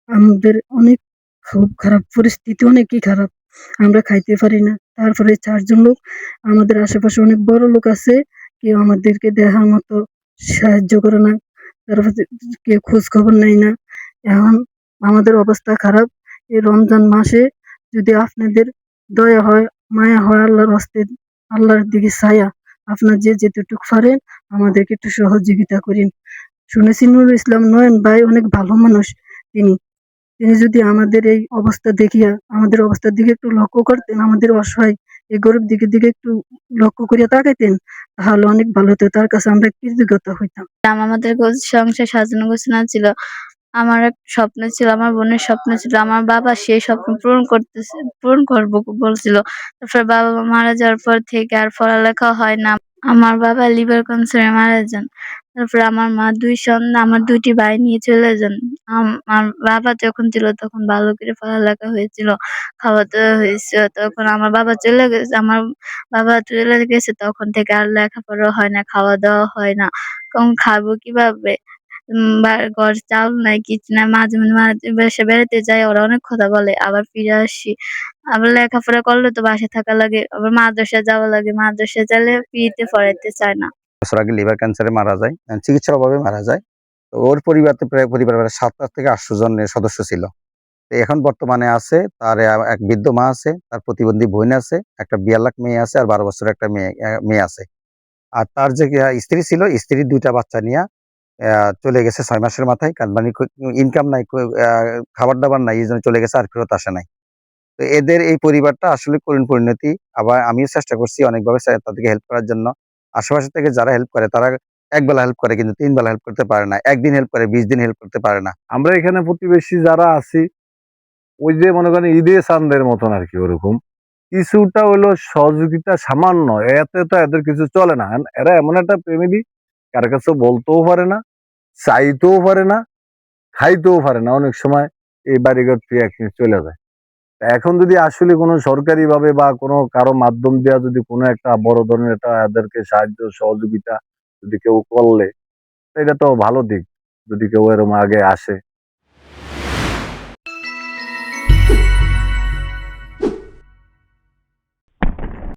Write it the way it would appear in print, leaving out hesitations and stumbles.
আমাদের অনেক খুব খারাপ পরিস্থিতি, অনেকই খারাপ। আমরা খাইতে পারি না। তারপরে ৪ জন লোক, আমাদের আশেপাশে অনেক বড়লোক আছে। কেউ আমাদেরকে দেখার মতো সাহায্য করে না। তারপর কেউ খোঁজ খবর নেয় না। এখন আমাদের অবস্থা খারাপ। এই রমজান মাসে যদি আপনাদের দয়া হয়, মায়া হয়, আল্লাহর হস্তে, আল্লাহর দিকে ছায়া, আপনার যে যেতটুকু পারেন আমাদেরকে একটু সহযোগিতা করিন। শুনেছি নুরুল ইসলাম নয়ন ভাই অনেক ভালো মানুষ। তিনি তিনি যদি আমাদের এই অবস্থা দেখিয়া আমাদের অবস্থার দিকে একটু লক্ষ্য করতেন, আমাদের অসহায় এই গরিব দিকের দিকে একটু লক্ষ্য করিয়া তাকাইতেন, তাহলে অনেক ভালো হতো। তার কাছে আমরা কৃতজ্ঞতা হইতাম। আমাদের সংসার সাজানো গোছানো ছিল। আমার একটা স্বপ্ন ছিল, আমার বোনের স্বপ্ন ছিল। আমার বাবা সেই স্বপ্ন পূরণ করব বলছিল। তারপর বাবা মারা যাওয়ার পর থেকে আর পড়ালেখা হয় না। আমার বাবা লিভার ক্যান্সারে মারা যান। তারপরে আমার মা ২ সন্তান, আমার ২ টি ভাই নিয়ে চলে যান। আমার বাবা যখন ছিল তখন ভালো করে পড়ালেখা হয়েছিল, খাওয়া-দাওয়া হয়েছে। তখন আমার বাবা চলে গেছে, তখন থেকে আর লেখাপড়া হয় না, খাওয়া-দাওয়া হয় না। কখন খাবো কিভাবে? বা ঘরে চাউল নাই, কিছু নাই। মাঝে মাঝে বাসায় বেড়াতে যাই, ওরা অনেক কথা বলে। আবার ফিরে আসি। আবার লেখাপড়া করলে তো বাসায় থাকা লাগে। আবার মাদ্রাসায় যাওয়া লাগে। মাদ্রাসায় গেলে ফ্রিতে পড়াইতে চায় না। বছর আগে লিভার ক্যান্সারে মারা যায়। চিকিৎসার অভাবে মারা যায়। তো ওর পরিবারের ৭ থেকে ৮০০ জনের সদস্য ছিল। তো এখন বর্তমানে আছে তার এক বৃদ্ধ মা আছে, তার প্রতিবন্ধী বোন আছে, একটা বিয়াল্লাক মেয়ে আছে, আর ১২ বছরের একটা মেয়ে আছে। আর তার যে স্ত্রী ছিল, স্ত্রীর ২ টা বাচ্চা নিয়া চলে গেছে ৬ মাসের মাথায়। মানে ইনকাম নাই, খাবার-দাবার নাই। এজন্য চলে গেছে, আর ফেরত আসে নাই। তো এদের এই পরিবারটা আসলে করুণ পরিণতি। আবার আমিও চেষ্টা করছি অনেকভাবে তাদেরকে হেল্প করার জন্য। আশেপাশে থেকে যারা হেল্প করে তারা একবেলা হেল্প করে, কিন্তু ৩ বেলা হেল্প করতে পারে না। ১ দিন হেল্প করে, ২০ দিন হেল্প করতে পারে না। আমরা এখানে প্রতিবেশী যারা আছি, ওই যে মনে করেন ঈদে চাঁদের মতন আরকি, ওরকম। কিছুটা হইলো সহযোগিতা সামান্য, এতে তো এদের কিছু চলে না। এরা এমন একটা ফ্যামিলি, কারো কাছে বলতেও পারে না, চাইতেও পারে না, খাইতেও পারে না। অনেক সময় এই বাড়িঘর থেকে একদিন চলে যায়। এখন যদি আসলে কোনো সরকারি ভাবে বা কোনো কারো মাধ্যম দেওয়া যদি কোনো একটা বড় ধরনের একটা এদেরকে সাহায্য সহযোগিতা যদি কেউ করলে, এটা তো ভালো দিক। যদি কেউ এরকম আগে আসে।